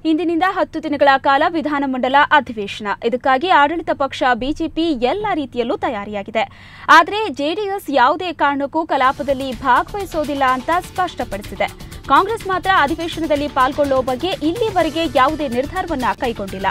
ಇಂದಿನಿಂದ 10 ದಿನಗಳ ಕಾಲ ವಿಧಾನಮಂಡಲ ಅಧಿವೇಶನ. ಇದಕ್ಕಾಗಿ ಆಡಳಿತ ಪಕ್ಷ ಬಿಜೆಪಿ ಎಲ್ಲ ರೀತಿಯಲ್ಲೂ ತಯಾರಿಯಾಗಿದೆ. ಆದರೆ ಜೆಡಿಎಸ್ ಯಾವುದೇ ಕಾರಣಕ್ಕೂ ಕಲಾಪದಲ್ಲಿ ಭಾಗವಹಿಸೋದಿಲ್ಲ ಅಂತ ಸ್ಪಷ್ಟಪಡಿಸಿದೆ. ಕಾಂಗ್ರೆಸ್ ಮಾತ್ರ ಅಧಿವೇಶನದಲ್ಲಿ ಪಾಲ್ಗೊಳ್ಳೋ ಬಗ್ಗೆ ಇಲ್ಲಿವರೆಗೆ ಯಾವುದೇ ನಿರ್ಧಾರವನ್ನ ಕೈಗೊಂಡಿಲ್ಲ.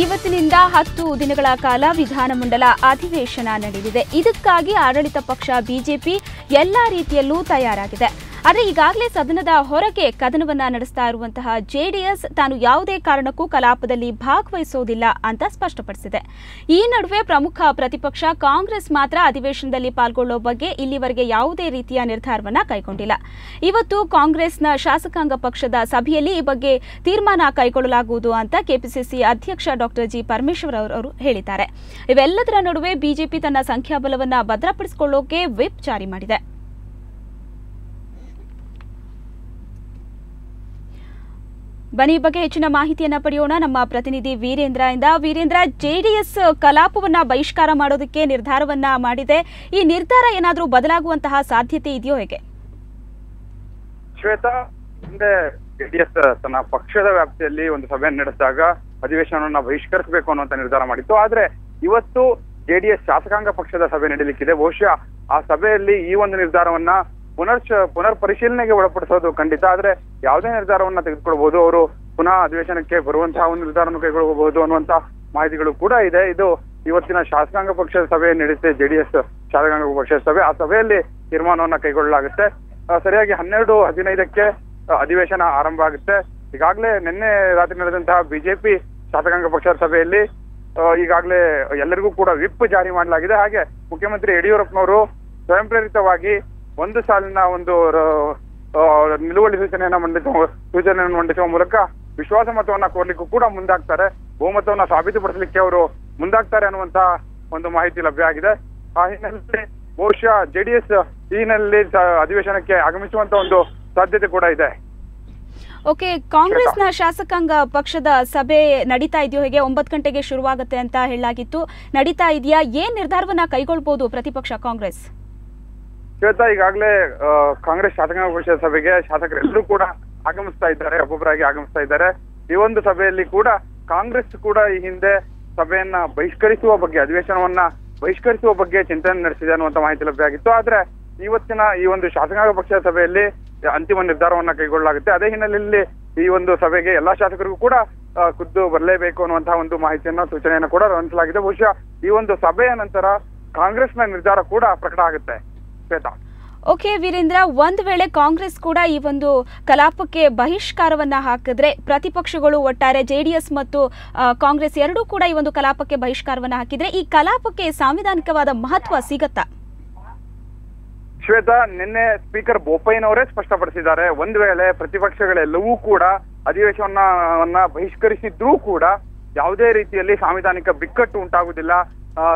ಇವತ್ತಿನಿಂದ 10 ದಿನಗಳ ಕಾಲ ವಿಧಾನಮಂಡಲ ಅಧಿವೇಶನ ನಡೆಯಲಿದೆ. ಇದಕ್ಕಾಗಿ ಆಡಳಿತ ಪಕ್ಷ ಬಿಜೆಪಿ ಎಲ್ಲಾ ರೀತಿಯಲ್ಲೂ ತಯಾರಾಗಿದೆ. ಆದರೆ ಈಗಾಗಲೇ ಸದನದ ಹೊರಗೆ ಕದನವನ್ನ ನಡೆಸ್ತಾ ಇರುವಂತಹ ಜೆಡಿಎಸ್ ತಾನು ಯಾವುದೇ ಕಾರಣಕ್ಕೂ ಕಲಾಪದಲ್ಲಿ ಭಾಗವಹಿಸೋದಿಲ್ಲ ಅಂತ ಸ್ಪಷ್ಟಪಡಿಸಿದೆ. ಈ ನಡುವೆ ಪ್ರಮುಖ ಪ್ರತಿಪಕ್ಷ ಕಾಂಗ್ರೆಸ್ ಮಾತ್ರ ಅಧಿವೇಶನದಲ್ಲಿ ಪಾಲ್ಗೊಳ್ಳೋ ಬಗ್ಗೆ ಇಲ್ಲಿವರೆಗೆ ಯಾವುದೇ ರೀತಿಯ ನಿರ್ಧಾರವನ್ನ ಕೈಗೊಂಡಿಲ್ಲ. ಇವತ್ತು ಕಾಂಗ್ರೆಸ್ನ ಶಾಸಕಾಂಗ ಪಕ್ಷದ ಸಭೆಯಲ್ಲಿ ಈ ಬಗ್ಗೆ ತೀರ್ಮಾನ ಕೈಗೊಳ್ಳಲಾಗುವುದು ಅಂತ ಕೆಪಿಸಿಸಿ ಅಧ್ಯಕ್ಷ ಡಾಕ್ಟರ್ ಜಿ ಪರಮೇಶ್ವರ್ ಅವರು ಹೇಳಿದ್ದಾರೆ. ಇವೆಲ್ಲದರ ನಡುವೆ ಬಿಜೆಪಿ ತನ್ನ ಸಂಖ್ಯಾಬಲವನ್ನ ಭದ್ರಪಡಿಸಿಕೊಳ್ಳೋಕೆ ವಿಪ್ ಜಾರಿ ಮಾಡಿದೆ. ಬನ್ನಿ, ಈ ಬಗ್ಗೆ ಹೆಚ್ಚಿನ ಮಾಹಿತಿಯನ್ನ ಪಡೆಯೋಣ ನಮ್ಮ ಪ್ರತಿನಿಧಿ ವೀರೇಂದ್ರ ಇಂದ. ವೀರೇಂದ್ರ, ಜೆಡಿಎಸ್ ಕಲಾಪವನ್ನ ಬಹಿಷ್ಕಾರ ಮಾಡೋದಕ್ಕೆ ನಿರ್ಧಾರವನ್ನ ಮಾಡಿದೆ. ಈ ನಿರ್ಧಾರ ಏನಾದರೂ ಬದಲಾಗುವಂತಹ ಸಾಧ್ಯತೆ ಇದೆಯೋ ಹೇಗೆ? ಶ್ವೇತಾ, ಹಿಂದೆ ಜೆಡಿಎಸ್ ತನ್ನ ಪಕ್ಷದ ವ್ಯಾಪ್ತಿಯಲ್ಲಿ ಒಂದು ಸಭೆಯನ್ನು ನಡೆಸಿದಾಗ ಅಧಿವೇಶನವನ್ನ ಬಹಿಷ್ಕರಿಸಬೇಕು ಅನ್ನುವಂತ ನಿರ್ಧಾರ ಮಾಡಿತ್ತು. ಆದ್ರೆ ಇವತ್ತು ಜೆಡಿಎಸ್ ಶಾಸಕಾಂಗ ಪಕ್ಷದ ಸಭೆ ನಡೆಯಲಿಕ್ಕಿದೆ. ಬಹುಶಃ ಆ ಸಭೆಯಲ್ಲಿ ಈ ಒಂದು ನಿರ್ಧಾರವನ್ನ ಪುನರ್ ಪರಿಶೀಲನೆಗೆ ಒಳಪಡಿಸೋದು ಖಂಡಿತ. ಆದ್ರೆ ಯಾವುದೇ ನಿರ್ಧಾರವನ್ನ ತೆಗೆದುಕೊಳ್ಬಹುದು, ಅವರು ಪುನಃ ಅಧಿವೇಶನಕ್ಕೆ ಬರುವಂತಹ ಒಂದು ನಿರ್ಧಾರವನ್ನು ಕೈಗೊಳ್ಳಬಹುದು ಅನ್ನುವಂತ ಮಾಹಿತಿಗಳು ಕೂಡ ಇದೆ. ಇದು ಇವತ್ತಿನ ಶಾಸಕಾಂಗ ಪಕ್ಷದ ಸಭೆ ನಡೆಯುತ್ತೆ, ಜೆಡಿಎಸ್ ಶಾಸಕಾಂಗ ಪಕ್ಷದ ಸಭೆ. ಆ ಸಭೆಯಲ್ಲಿ ತೀರ್ಮಾನವನ್ನ ಕೈಗೊಳ್ಳಲಾಗುತ್ತೆ. ಸರಿಯಾಗಿ 12:15ಕ್ಕೆ ಅಧಿವೇಶನ ಆರಂಭ ಆಗುತ್ತೆ. ಈಗಾಗಲೇ ನಿನ್ನೆ ರಾತ್ರಿ ನಡೆದಂತಹ ಬಿಜೆಪಿ ಶಾಸಕಾಂಗ ಪಕ್ಷದ ಸಭೆಯಲ್ಲಿ ಈಗಾಗಲೇ ಎಲ್ಲರಿಗೂ ಕೂಡ ವಿಪ್ ಜಾರಿ ಮಾಡಲಾಗಿದೆ. ಹಾಗೆ ಮುಖ್ಯಮಂತ್ರಿ ಯಡಿಯೂರಪ್ಪನವರು ಸ್ವಯಂ ಪ್ರೇರಿತವಾಗಿ ಒಂದು ಸಾಲಿನ ಒಂದು ನಿಲುವಳಿ ಸೂಚನೆಯನ್ನು ಮಂಡಿಸುವ ಮೂಲಕ ವಿಶ್ವಾಸ ಮತವನ್ನ ಕೋರ್ಲಿಕ್ಕೂ ಕೂಡ ಮುಂದಾಗ್ತಾರೆ. ಬಹುಮತವನ್ನ ಸಾಬೀತುಪಡಿಸಲಿಕ್ಕೆ ಅವರು ಮುಂದಾಗ್ತಾರೆ ಅನ್ನುವಂತ ಒಂದು ಮಾಹಿತಿ ಲಭ್ಯ ಆಗಿದೆ. ಆ ಹಿನ್ನೆಲೆಯಲ್ಲಿ ಬಹುಶಃ ಜೆಡಿಎಸ್ ಈ ಹಿನ್ನೆಲೆಯಲ್ಲಿ ಅಧಿವೇಶನಕ್ಕೆ ಆಗಮಿಸುವಂತ ಒಂದು ಸಾಧ್ಯತೆ ಕೂಡ ಇದೆ. ಓಕೆ, ಕಾಂಗ್ರೆಸ್ನ ಶಾಸಕಾಂಗ ಪಕ್ಷದ ಸಭೆ ನಡೀತಾ ಇದೆಯೋ ಹೇಗೆ? 9 ಗಂಟೆಗೆ ಶುರುವಾಗುತ್ತೆ ಅಂತ ಹೇಳಲಾಗಿತ್ತು, ನಡೀತಾ ಇದೆಯಾ? ಏನ್ ನಿರ್ಧಾರವನ್ನ ಕೈಗೊಳ್ಬಹುದು ಪ್ರತಿಪಕ್ಷ ಕಾಂಗ್ರೆಸ್? ಶ್ವೇತಾ, ಈಗಾಗಲೇ ಕಾಂಗ್ರೆಸ್ ಶಾಸಕಾಂಗ ಪಕ್ಷದ ಸಭೆಗೆ ಶಾಸಕರೆಲ್ಲರೂ ಕೂಡ ಆಗಮಿಸ್ತಾ ಇದ್ದಾರೆ, ಒಬ್ಬೊಬ್ಬರಾಗಿ ಆಗಮಿಸ್ತಾ ಇದ್ದಾರೆ. ಈ ಒಂದು ಸಭೆಯಲ್ಲಿ ಕೂಡ ಕಾಂಗ್ರೆಸ್ ಕೂಡ ಈ ಹಿಂದೆ ಸಭೆಯನ್ನ ಬಹಿಷ್ಕರಿಸುವ ಬಗ್ಗೆ, ಅಧಿವೇಶನವನ್ನ ಬಹಿಷ್ಕರಿಸುವ ಬಗ್ಗೆ ಚಿಂತನೆ ನಡೆಸಿದೆ ಅನ್ನುವಂತ ಮಾಹಿತಿ ಲಭ್ಯ ಆಗಿತ್ತು. ಆದ್ರೆ ಇವತ್ತಿನ ಈ ಒಂದು ಶಾಸಕಾಂಗ ಪಕ್ಷದ ಸಭೆಯಲ್ಲಿ ಅಂತಿಮ ನಿರ್ಧಾರವನ್ನ ಕೈಗೊಳ್ಳಲಾಗುತ್ತೆ. ಅದೇ ಹಿನ್ನೆಲೆಯಲ್ಲಿ ಈ ಒಂದು ಸಭೆಗೆ ಎಲ್ಲಾ ಶಾಸಕರಿಗೂ ಕೂಡ ಖುದ್ದು ಬರಲೇಬೇಕು ಅನ್ನುವಂತಹ ಒಂದು ಮಾಹಿತಿಯನ್ನ, ಸೂಚನೆಯನ್ನು ಕೂಡ ರಚಿಸಲಾಗಿದೆ. ಬಹುಶಃ ಈ ಒಂದು ಸಭೆಯ ನಂತರ ಕಾಂಗ್ರೆಸ್ನ ನಿರ್ಧಾರ ಕೂಡ ಪ್ರಕಟ ಆಗುತ್ತೆ. ಓಕೆ ವೀರೇಂದ್ರ, ಒಂದು ವೇಳೆ ಕಾಂಗ್ರೆಸ್ ಕೂಡ ಈ ಒಂದು ಕಲಾಪಕ್ಕೆ ಬಹಿಷ್ಕಾರವನ್ನ ಹಾಕಿದ್ರೆ ಪ್ರತಿಪಕ್ಷಗಳು ಒಟ್ಟಾರೆ ಜೆಡಿಎಸ್ ಮತ್ತು ಕಾಂಗ್ರೆಸ್ ಎರಡೂ ಕೂಡ ಈ ಒಂದು ಕಲಾಪಕ್ಕೆ ಬಹಿಷ್ಕಾರವನ್ನ ಹಾಕಿದ್ರೆ ಈ ಕಲಾಪಕ್ಕೆ ಸಾಂವಿಧಾನಿಕವಾದ ಮಹತ್ವ ಸಿಗತ್ತಾ? ಶ್ವೇತಾ, ನಿನ್ನೆ ಸ್ಪೀಕರ್ ಬೋಪಯ್ಯನವರೇ ಸ್ಪಷ್ಟಪಡಿಸಿದ್ದಾರೆ, ಒಂದು ವೇಳೆ ಪ್ರತಿಪಕ್ಷಗಳೆಲ್ಲವೂ ಕೂಡ ಅಧಿವೇಶನವನ್ನ ಬಹಿಷ್ಕರಿಸಿದ್ರೂ ಕೂಡ ಯಾವುದೇ ರೀತಿಯಲ್ಲಿ ಸಾಂವಿಧಾನಿಕ ಬಿಕ್ಕಟ್ಟು ಉಂಟಾಗುವುದಿಲ್ಲ,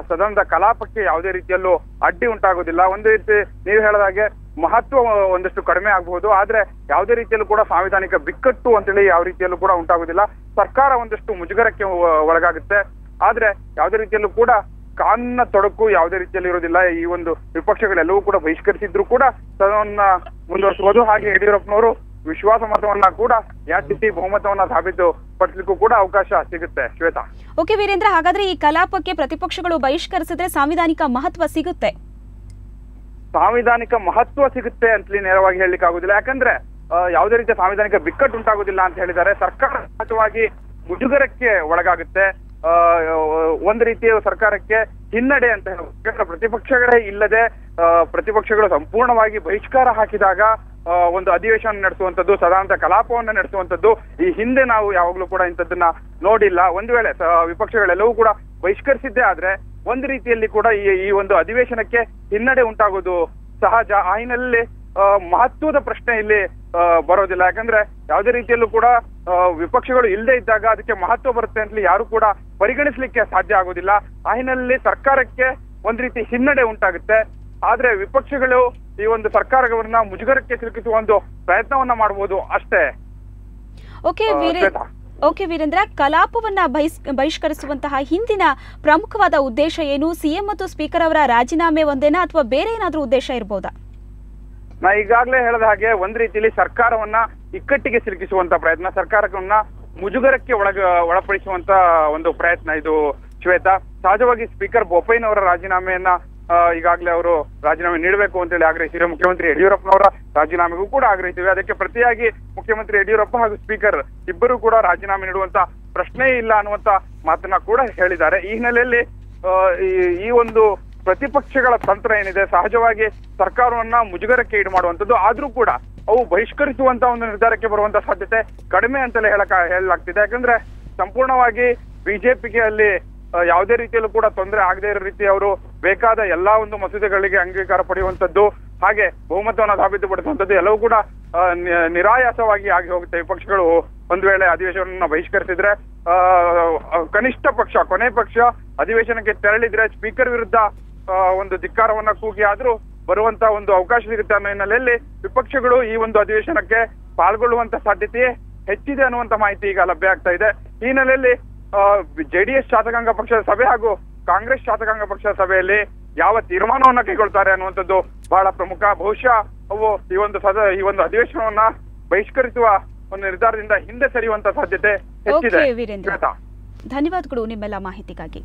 ಸದನದ ಕಲಾಪಕ್ಕೆ ಯಾವುದೇ ರೀತಿಯಲ್ಲೂ ಅಡ್ಡಿ ಉಂಟಾಗುವುದಿಲ್ಲ. ಒಂದು ರೀತಿ ನೀವು ಹೇಳಿದಾಗೆ ಮಹತ್ವ ಒಂದಷ್ಟು ಕಡಿಮೆ ಆಗಬಹುದು, ಆದ್ರೆ ಯಾವುದೇ ರೀತಿಯಲ್ಲೂ ಕೂಡ ಸಾಂವಿಧಾನಿಕ ಬಿಕ್ಕಟ್ಟು ಅಂತೇಳಿ ಯಾವ ರೀತಿಯಲ್ಲೂ ಕೂಡ ಉಂಟಾಗುವುದಿಲ್ಲ. ಸರ್ಕಾರ ಒಂದಷ್ಟು ಮುಜುಗರಕ್ಕೆ ಒಳಗಾಗುತ್ತೆ, ಆದ್ರೆ ಯಾವುದೇ ರೀತಿಯಲ್ಲೂ ಕೂಡ ಕಾನೂನಿನ ತೊಡಕು ಯಾವುದೇ ರೀತಿಯಲ್ಲಿ ಇರೋದಿಲ್ಲ. ಈ ಒಂದು ವಿಪಕ್ಷಗಳೆಲ್ಲವೂ ಕೂಡ ಬಹಿಷ್ಕರಿಸಿದ್ರು ಕೂಡ ಸದನವನ್ನ ಮುಂದುವರಿಸಬಹುದು. ಹಾಗೆ ಯಡಿಯೂರಪ್ಪನವರು ವಿಶ್ವಾಸ ಮತವನ್ನ ಕೂಡ ಯಾಚಿಸಿ ಬಹುಮತವನ್ನ ಸಾಬೀತುಪಡಿಸಲಿಕ್ಕೂ ಕೂಡ ಅವಕಾಶ ಸಿಗುತ್ತೆ. ಶ್ವೇತಾ. ಓಕೆ ವೀರೇಂದ್ರ, ಹಾಗಾದ್ರೆ ಈ ಕಲಾಪಕ್ಕೆ ಪ್ರತಿಪಕ್ಷಗಳು ಬಹಿಷ್ಕರಿಸಿದ್ರೆ ಸಾಂವಿಧಾನಿಕ ಮಹತ್ವ ಸಿಗುತ್ತೆ? ಸಾಂವಿಧಾನಿಕ ಮಹತ್ವ ಸಿಗುತ್ತೆ ಅಂತಲೇ ನೇರವಾಗಿ ಹೇಳಲಿಕ್ಕೆ ಆಗುದಿಲ್ಲ. ಯಾಕಂದ್ರೆ ಯಾವುದೇ ರೀತಿಯ ಸಾಂವಿಧಾನಿಕ ಬಿಕ್ಕಟ್ಟು ಉಂಟಾಗುದಿಲ್ಲ ಅಂತ ಹೇಳಿದ್ದಾರೆ. ಸರ್ಕಾರ ಸಹಜವಾಗಿ ಮುಜುಗರಕ್ಕೆ ಒಳಗಾಗುತ್ತೆ. ಒಂದು ರೀತಿಯ ಸರ್ಕಾರಕ್ಕೆ ಹಿನ್ನಡೆ ಅಂತ ಹೇಳಬಹುದು. ಪ್ರತಿಪಕ್ಷಗಳೇ ಇಲ್ಲದೆ ಪ್ರತಿಪಕ್ಷಗಳು ಸಂಪೂರ್ಣವಾಗಿ ಬಹಿಷ್ಕಾರ ಹಾಕಿದಾಗ ಒಂದು ಅಧಿವೇಶನ ನಡೆಸುವಂತದ್ದು, ಸದಾನಂದ ಕಲಾಪವನ್ನ ನಡೆಸುವಂತದ್ದು ಈ ಹಿಂದೆ ನಾವು ಯಾವಾಗ್ಲೂ ಕೂಡ ಇಂಥದ್ದನ್ನ ನೋಡಿಲ್ಲ. ಒಂದು ವೇಳೆ ವಿಪಕ್ಷಗಳೆಲ್ಲವೂ ಕೂಡ ಬಹಿಷ್ಕರಿಸಿದ್ದೇ ಆದ್ರೆ ಒಂದು ರೀತಿಯಲ್ಲಿ ಕೂಡ ಈ ಒಂದು ಅಧಿವೇಶನಕ್ಕೆ ಹಿನ್ನಡೆ ಉಂಟಾಗೋದು ಸಹಜ. ಆ ಹಿನ್ನೆಲೆಯಲ್ಲಿ ಮಹತ್ವದ ಪ್ರಶ್ನೆ ಇಲ್ಲಿ ಬರೋದಿಲ್ಲ. ಯಾಕಂದ್ರೆ ಯಾವುದೇ ರೀತಿಯಲ್ಲೂ ಕೂಡ ವಿಪಕ್ಷಗಳು ಇಲ್ಲದೆ ಇದ್ದಾಗ ಅದಕ್ಕೆ ಮಹತ್ವ ಬರುತ್ತೆ ಅಂತ ಯಾರು ಕೂಡ ಪರಿಗಣಿಸ್ಲಿಕ್ಕೆ ಸಾಧ್ಯ ಆಗೋದಿಲ್ಲ. ಆ ಹಿನ್ನೆಲೆಯಲ್ಲಿ ಸರ್ಕಾರಕ್ಕೆ ಒಂದ್ ರೀತಿ ಹಿನ್ನಡೆ ಉಂಟಾಗುತ್ತೆ. ಆದ್ರೆ ವಿಪಕ್ಷಗಳು ಈ ಒಂದು ಸರ್ಕಾರವನ್ನ ಮುಜುಗರಕ್ಕೆ ಸಿಲುಕಿಸುವ ಒಂದು ಪ್ರಯತ್ನವನ್ನ ಮಾಡಬಹುದು ಅಷ್ಟೇ. ಓಕೆ ವೀರೇಂದ್ರ, ಕಲಾಪವನ್ನ ಬಹಿಷ್ಕರಿಸುವಂತಹ ಹಿಂದಿನ ಪ್ರಮುಖವಾದ ಉದ್ದೇಶ ಏನು? ಸಿಎಂ ಮತ್ತು ಸ್ಪೀಕರ್ ಅವರ ರಾಜೀನಾಮೆ ಒಂದೇನಾ ಅಥವಾ ಬೇರೆ ಏನಾದ್ರೂ ಉದ್ದೇಶ ಇರಬಹುದಾ? ನಾ ಈಗಾಗಲೇ ಹೇಳಿದ ಹಾಗೆ ಒಂದ್ ರೀತಿಯಲ್ಲಿ ಸರ್ಕಾರವನ್ನ ಇಕ್ಕಟ್ಟಿಗೆ ಸಿಲುಕಿಸುವಂತ ಪ್ರಯತ್ನ, ಸರ್ಕಾರವನ್ನ ಮುಜುಗರಕ್ಕೆ ಒಳಪಡಿಸುವಂತ ಒಂದು ಪ್ರಯತ್ನ ಇದು ಶ್ವೇತಾ. ಸಹಜವಾಗಿ ಸ್ಪೀಕರ್ ಬೋಪಯ್ಯನವರ ರಾಜೀನಾಮೆಯನ್ನ ಈಗಾಗಲೇ ಅವರು ರಾಜೀನಾಮೆ ನೀಡಬೇಕು ಅಂತ ಹೇಳಿ ಆಗ್ರಹಿಸಿದ್ರು. ಮುಖ್ಯಮಂತ್ರಿ ಯಡಿಯೂರಪ್ಪನವರ ರಾಜೀನಾಮೆಗೂ ಕೂಡ ಆಗ್ರಹಿಸಿವೆ. ಅದಕ್ಕೆ ಪ್ರತಿಯಾಗಿ ಮುಖ್ಯಮಂತ್ರಿ ಯಡಿಯೂರಪ್ಪ ಹಾಗೂ ಸ್ಪೀಕರ್ ಇಬ್ಬರು ಕೂಡ ರಾಜೀನಾಮೆ ನೀಡುವಂತ ಪ್ರಶ್ನೆ ಇಲ್ಲ ಅನ್ನುವಂತ ಮಾತನ್ನ ಕೂಡ ಹೇಳಿದ್ದಾರೆ. ಈ ಹಿನ್ನೆಲೆಯಲ್ಲಿ ಈ ಒಂದು ಪ್ರತಿಪಕ್ಷಗಳ ತಂತ್ರ ಏನಿದೆ, ಸಹಜವಾಗಿ ಸರ್ಕಾರವನ್ನ ಮುಜುಗರಕ್ಕೆ ಈಡು ಮಾಡುವಂತದ್ದು, ಆದ್ರೂ ಕೂಡ ಅವು ಬಹಿಷ್ಕರಿಸುವಂತ ಒಂದು ನಿರ್ಧಾರಕ್ಕೆ ಬರುವಂತ ಸಾಧ್ಯತೆ ಕಡಿಮೆ ಅಂತಲೇ ಹೇಳಲಾಗ್ತಿದೆ. ಯಾಕಂದ್ರೆ ಸಂಪೂರ್ಣವಾಗಿ ಬಿಜೆಪಿಗೆ ಅಲ್ಲಿ ಯಾವುದೇ ರೀತಿಯಲ್ಲೂ ಕೂಡ ತೊಂದರೆ ಆಗದೆ ಇರೋ ರೀತಿ ಅವರು ಬೇಕಾದ ಎಲ್ಲಾ ಒಂದು ಮಸೂದೆಗಳಿಗೆ ಅಂಗೀಕಾರ ಪಡೆಯುವಂತದ್ದು, ಹಾಗೆ ಬಹುಮತವನ್ನು ಸಾಬೀತುಪಡಿಸುವಂತದ್ದು ಎಲ್ಲವೂ ಕೂಡ ನಿರಾಯಾಸವಾಗಿ ಆಗಿ ಹೋಗುತ್ತೆ. ವಿಪಕ್ಷಗಳು ಒಂದ್ ವೇಳೆ ಅಧಿವೇಶನವನ್ನ ಬಹಿಷ್ಕರಿಸಿದ್ರೆ ಕನಿಷ್ಠ ಪಕ್ಷ ಕೊನೆ ಪಕ್ಷ ಅಧಿವೇಶನಕ್ಕೆ ತೆರಳಿದ್ರೆ ಸ್ಪೀಕರ್ ವಿರುದ್ಧ ಒಂದು ಧಿಕ್ಕಾರವನ್ನ ಕೂಗಿ ಆದ್ರೂ ಬರುವಂತ ಒಂದು ಅವಕಾಶ ಸಿಗುತ್ತೆ ಅನ್ನೋ ಹಿನ್ನೆಲೆಯಲ್ಲಿ ವಿಪಕ್ಷಗಳು ಈ ಒಂದು ಅಧಿವೇಶನಕ್ಕೆ ಪಾಲ್ಗೊಳ್ಳುವಂತ ಸಾಧ್ಯತೆ ಹೆಚ್ಚಿದೆ ಅನ್ನುವಂತ ಮಾಹಿತಿ ಈಗ ಲಭ್ಯ ಆಗ್ತಾ ಇದೆ. ಈ ಹಿನ್ನೆಲೆಯಲ್ಲಿ ಜೆಡಿಎಸ್ ಶಾಸಕಾಂಗ ಪಕ್ಷದ ಸಭೆ ಹಾಗೂ ಕಾಂಗ್ರೆಸ್ ಶಾಸಕಾಂಗ ಪಕ್ಷದ ಸಭೆಯಲ್ಲಿ ಯಾವ ತೀರ್ಮಾನವನ್ನ ಕೈಗೊಳ್ತಾರೆ ಅನ್ನುವಂಥದ್ದು ಬಹಳ ಪ್ರಮುಖ. ಬಹುಶಃ ಅವು ಈ ಒಂದು ಅಧಿವೇಶನವನ್ನ ಬಹಿಷ್ಕರಿಸುವ ಒಂದು ನಿರ್ಧಾರದಿಂದ ಹಿಂದೆ ಸರಿಯುವಂತ ಸಾಧ್ಯತೆ ಹೆಚ್ಚಿದೆ. ಧನ್ಯವಾದಗಳು ನಿಮ್ಮೆಲ್ಲ ಮಾಹಿತಿಗಾಗಿ.